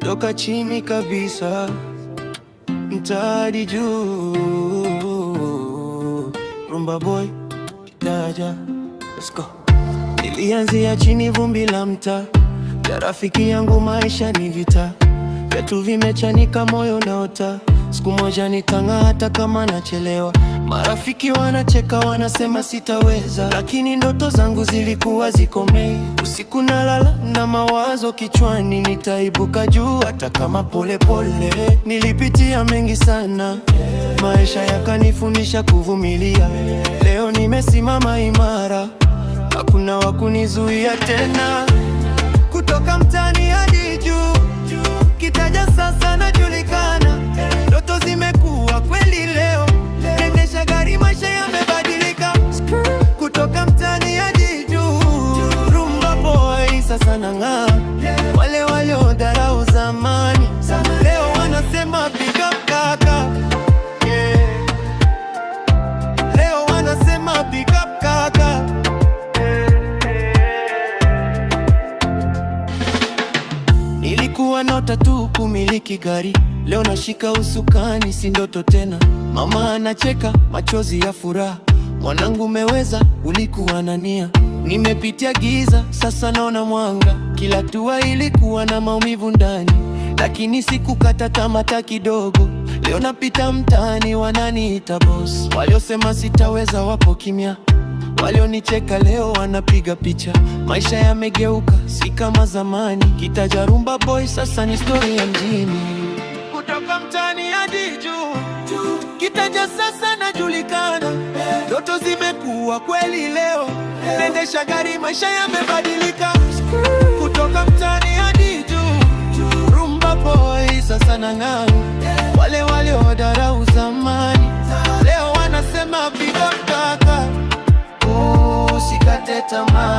Toka chini kabisa mtaani juu, Rumba Boy Kitaja, let's go. Nilianzia chini, vumbi la mtaa, ya rafiki yangu maisha ni vita, viatu vimechanika, moyo naota, siku moja nitang'aa hata kama nachelewa. Marafiki wanacheka, wanasema sitaweza, lakini ndoto zangu zilikuwa zikomei. Usiku nalala na mawazo kichwani, nitaibuka juu hata kama pole pole. Nilipitia mengi sana, maisha yakanifundisha kuvumilia. Leo nimesimama imara, hakuna wakunizuia tena. Kutoka mtaani hadi juu, Kitaja sasa najulikana. Ndoto zimekuwa kweli leo, naendesha gari, maisha yamebadilika. Kutoka mtaani hadi juu, Rumba Boy sasa nang'aa. Wale waliodharau zamani, leo wanasema big up kaka, yeah. Leo wanasema big up kaka. Nilikuwa naota tu kumiliki gari, leo nashika usukani, si ndoto tena. Mama anacheka, machozi ya furaha, mwanangu umeweza, ulikuwa na nia. Nimepitia giza, sasa naona mwanga. Kila hatua ilikuwa na maumivu ndani, lakini sikukata tamaa hata kidogo. Leo napita mtaani, wananiita boss. Waliosema sitaweza wapo kimya, walionicheka leo wanapiga picha. Maisha yamegeuka, si kama zamani. Kitaja Rumba Boy sasa ni story ya mjini. Kutoka mtaani hadi juu, Kitaja sasa najulikana. Ndoto zimekuwa kweli leo, naendesha gari, maisha yamebadilika. Kutoka mtaani hadi juu, Rumba Boy sasa nang'aa. Wale waliodharau zamani, leo wanasema big up kaka. Usikate tamaa.